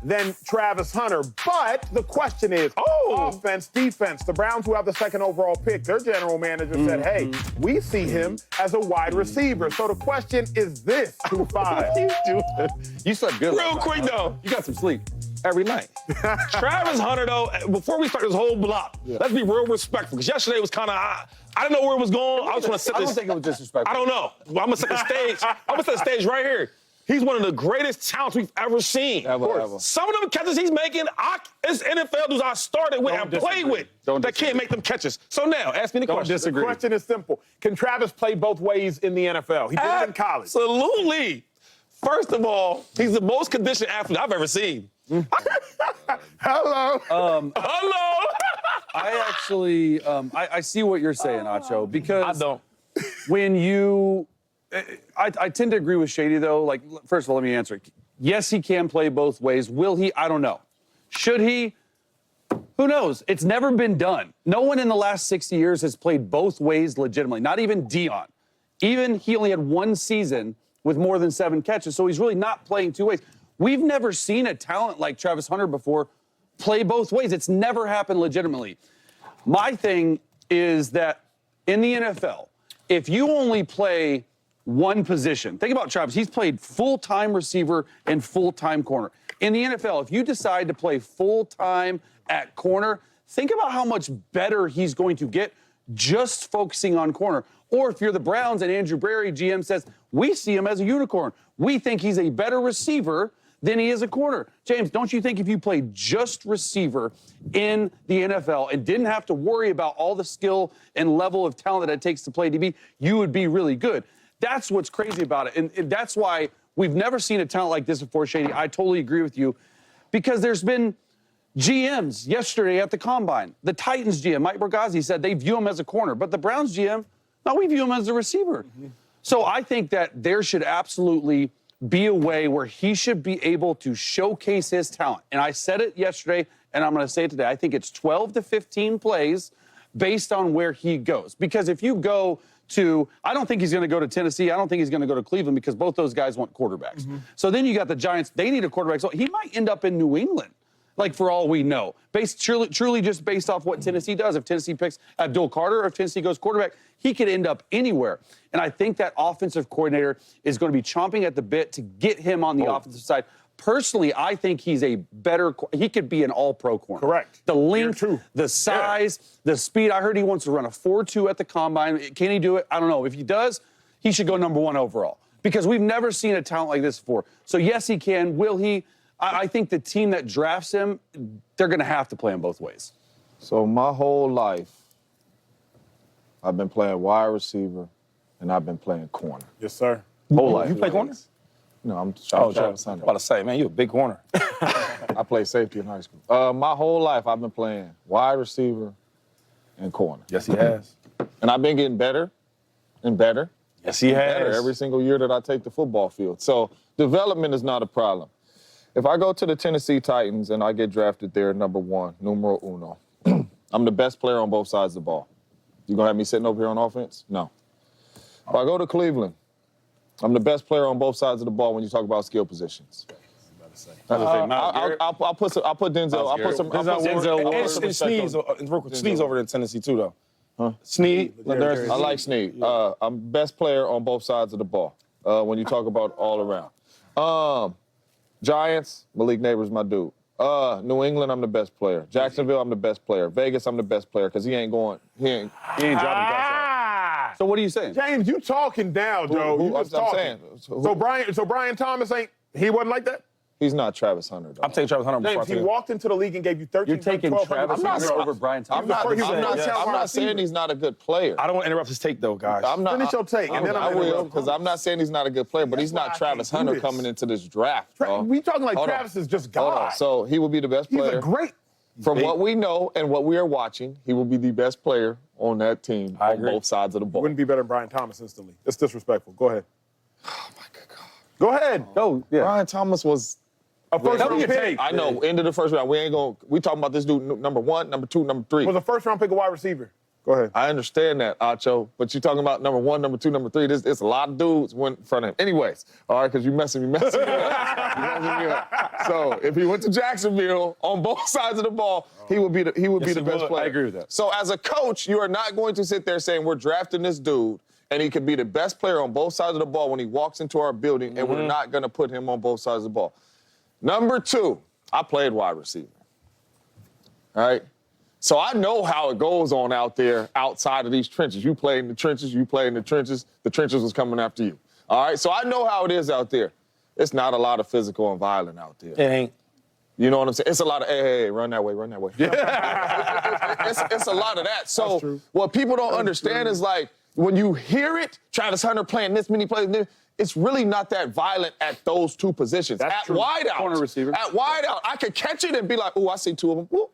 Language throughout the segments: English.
than Travis Hunter. But the question is, offense, defense. The Browns, who have the second overall pick, their general manager said, hey, we see him as a wide receiver. So the question is this, 2-5. You slept good. Real quick, though. You got some sleep. Every night. Travis Hunter, though, before we start this whole block, let's be real respectful, because yesterday was kind of, I didn't know where it was going. I was going to set this. I don't think it was disrespectful. I don't know. Well, I'm going to set the stage. I'm going to set the stage right here. He's one of the greatest talents we've ever seen. Ever. Some of them catches he's making, it's NFL dudes I started with and played with that can't make them catches. So now, ask me the question. The question is simple. Can Travis play both ways in the NFL? He did it in college. Absolutely. First of all, he's the most conditioned athlete I've ever seen. Hello. Hello. I actually, I see what you're saying, Acho, because I don't. when you, I tend to agree with Shady, though. Like, first of all, let me answer it. Yes, he can play both ways. Will he? I don't know. Should he? Who knows? It's never been done. No one in the last 60 years has played both ways legitimately, not even Dion. Even he only had one season with more than 7 catches, so he's really not playing two ways. We've never seen a talent like Travis Hunter before play both ways. It's never happened legitimately. My thing is that in the NFL, if you only play one position, think about Travis. He's played full-time receiver and full-time corner. In the NFL, if you decide to play full-time at corner, think about how much better he's going to get just focusing on corner. Or if you're the Browns and Andrew Berry, GM, says, we see him as a unicorn. We think he's a better receiver than he is a corner. James, don't you think if you played just receiver in the NFL and didn't have to worry about all the skill and level of talent that it takes to play DB, you would be really good? That's what's crazy about it. And that's why we've never seen a talent like this before, Shady. I totally agree with you. Because there's been GMs yesterday at the Combine. The Titans GM, Mike Bergazzi, said they view him as a corner. But the Browns GM, no, we view him as a receiver. So I think that there should absolutely be a way where he should be able to showcase his talent. And I said it yesterday, and I'm going to say it today. I think it's 12 to 15 plays based on where he goes. Because if you go to, I don't think he's going to go to Tennessee. I don't think he's going to go to Cleveland because both those guys want quarterbacks. So then you got the Giants. They need a quarterback. So he might end up in New England, like for all we know. Truly just based off what Tennessee does. If Tennessee picks Abdul Carter or if Tennessee goes quarterback, he could end up anywhere. And I think that offensive coordinator is going to be chomping at the bit to get him on the offensive side. Personally, I think he's a better, he could be an all-pro corner. Correct. The length, the size, the speed. I heard he wants to run a 4.2 at the Combine. Can he do it? I don't know. If he does, he should go #1 overall because we've never seen a talent like this before. So, yes, he can. Will he? I think the team that drafts him, they're going to have to play him both ways. So my whole life, I've been playing wide receiver, and I've been playing corner. Yes, sir. Whole life. You play corner? No, I'm Travis Hunter. I'm about to say, man, you a big corner. I played safety in high school. My whole life, I've been playing wide receiver and corner. Yes, he has. And I've been getting better and better. Yes, he has. Better every single year that I take the football field. So development is not a problem. If I go to the Tennessee Titans and I get drafted there #1, numero uno, I'm the best player on both sides of the ball. You gonna have me sitting over here on offense? No. If I go to Cleveland, I'm the best player on both sides of the ball when you talk about skill positions. I'll put Denzel. I'll put some. Sneed's over there in Tennessee too, though. Huh? Sneed. I like Sneed. I'm best player on both sides of the ball when you talk about all around. Giants, Malik Neighbors, my dude. New England, I'm the best player. Jacksonville, I'm the best player. Vegas, I'm the best player because he ain't dropping touchdowns. So what are you saying? James, you talking down, Joe. You just talking. So Brian Thomas he wasn't like that? He's not Travis Hunter, though. I'm taking Travis Hunter before James, he walked into the league and gave you 13. You're taking Travis Hunter over Brian Thomas. I'm not saying he's not a good player. I don't want to interrupt his take, though, guys. Finish your take. I will, because I'm not saying he's not a good player, but he's not Travis Hunter coming into this draft. We talking like Travis is just God. So he will be the best player. He's a great. From what we know and what we are watching, he will be the best player on that team on both sides of the ball. Wouldn't be better than Brian Thomas instantly. It's disrespectful. Go ahead. Oh, my good God. Go ahead. Go. Yeah. Brian Thomas was a first-round pick. I know. End of the first round. We talking about this dude #1, #2, #3. Was a first-round pick a wide receiver? Go ahead. I understand that, Acho, but you're talking about number 1, number 2, number 3. It's a lot of dudes went in front of him. Anyways, all right, because you're messing me up. So if he went to Jacksonville on both sides of the ball, he would be the best player. I agree with that. So as a coach, you are not going to sit there saying we're drafting this dude and he could be the best player on both sides of the ball when he walks into our building, and we're not going to put him on both sides of the ball. Number 2, I played wide receiver. All right? So I know how it goes on out there outside of these trenches. You play in the trenches, you play in the trenches was coming after you. All right? So I know how it is out there. It's not a lot of physical and violent out there. It ain't. You know what I'm saying? It's a lot of, hey, run that way, run that way. it's a lot of that. So what people don't understand is, like, when you hear it, Travis Hunter playing this many plays, it's really not that violent at those 2 positions. At wideout. Corner receiver. At wideout, I could catch it and be like, ooh, I see 2 of them. Whoop.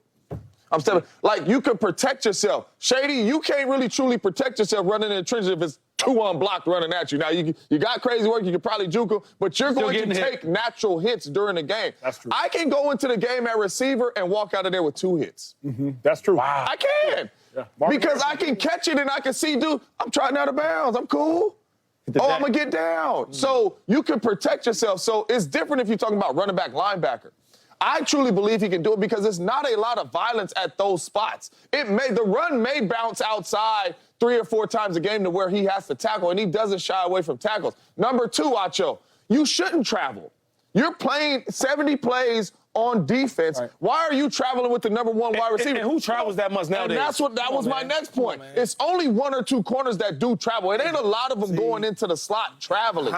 I'm stepping. Like, you can protect yourself. Shady, you can't really truly protect yourself running in the trenches if it's 2 unblocked running at you. Now, you got crazy work, you can probably juke them, but you're going to take natural hits during the game. That's true. I can go into the game at receiver and walk out of there with 2 hits. That's true. Wow. I can. Yeah. Because I can catch it and I can see, dude, I'm trotting out of bounds. I'm cool. Oh, I'm going to get down. So you can protect yourself. So it's different if you're talking about running back, linebacker. I truly believe he can do it because there's not a lot of violence at those spots. The run may bounce outside 3 or 4 times a game to where he has to tackle, and he doesn't shy away from tackles. Number 2, Acho, you shouldn't travel. You're playing 70 plays on defense. Right. Why are you traveling with the number 1 wide receiver? And who travels that much nowadays? And that was my next point. It's only 1 or 2 corners that do travel. It ain't a lot of them going into the slot traveling.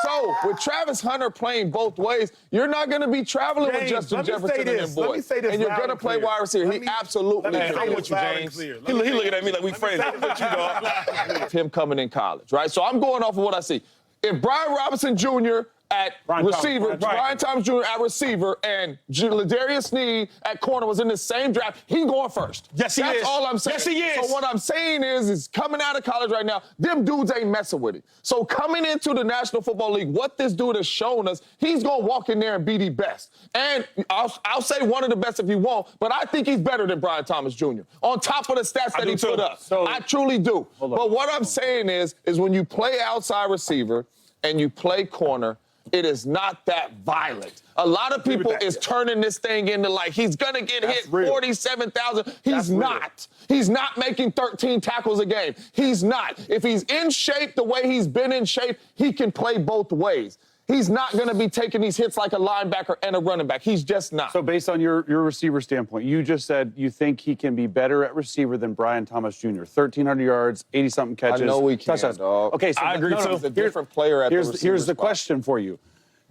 So with Travis Hunter playing both ways, you're not going to be traveling with Justin Jefferson and them boys. And you're going to play wide receiver. He absolutely can. I'm with you, James. He looking at me like we friends. I'm with you, dog. Him coming in college, right? So I'm going off of what I see. If Brian Robinson Jr. at receiver, Brian Thomas Jr. at receiver, and Ladarius Sneed at corner was in the same draft, he going first. Yes, he is. That's all I'm saying. Yes, he is. So what I'm saying is coming out of college right now, them dudes ain't messing with it. So coming into the National Football League, what this dude has shown us, he's going to walk in there and be the best. And I'll say one of the best if he won't, but I think he's better than Brian Thomas Jr. on top of the stats that he put up. So, I truly do. But what I'm saying is when you play outside receiver and you play corner, it is not that violent. A lot of people is turning this thing into like he's going to get hit 47,000. He's not. He's not making 13 tackles a game. He's not. If he's in shape the way he's been in shape, he can play both ways. He's not going to be taking these hits like a linebacker and a running back. He's just not. So based on your receiver standpoint, you just said you think he can be better at receiver than Brian Thomas Jr. 1,300 yards, 80-something catches. I know he can, dog. Okay, so I agree, too. He's a different player at the receiver Here's the spot. question for you.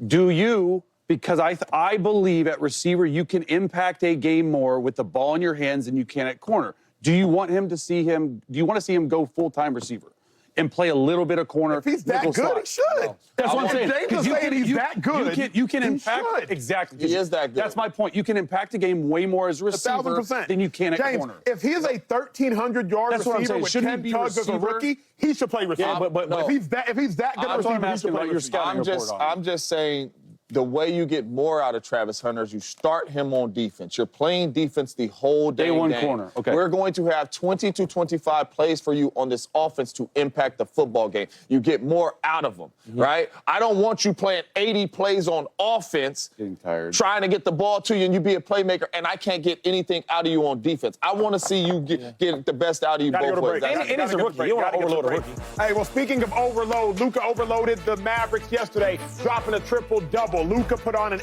Do you, because I believe at receiver you can impact a game more with the ball in your hands than you can at corner. Do you want to see him go full-time receiver and play a little bit of corner? If he's that good, slot? he should. No. That's what I'm saying. James is saying he's that good. You can he impact should. exactly. He is that good. That's my point. You can impact a game way more as a receiver 1,000%. than you can at James, corner. if he's a 1,300-yard That's what I'm receiver saying. with Shouldn't 10 he be tugs as a receiver? rookie, he should play receiver. Yeah, but if he's that good a That's what receiver, I'm he asking should play about your receiver. scouting. I'm just saying the way you get more out of Travis Hunter is you start him on defense. You're playing defense the whole Day game. one corner. Okay. We're going to have 20 to 25 plays for you on this offense to impact the football game. You get more out of them, right? I don't want you playing 80 plays on offense, Getting tired. trying to get the ball to you and you be a playmaker, and I can't get anything out of you on defense. I want to see you get the best out of you Gotta both go to ways. break. And he's a rookie. You don't want to overload a rookie. Hey, well, speaking of overload, Luka overloaded the Mavericks yesterday, dropping a triple-double. Luka put on an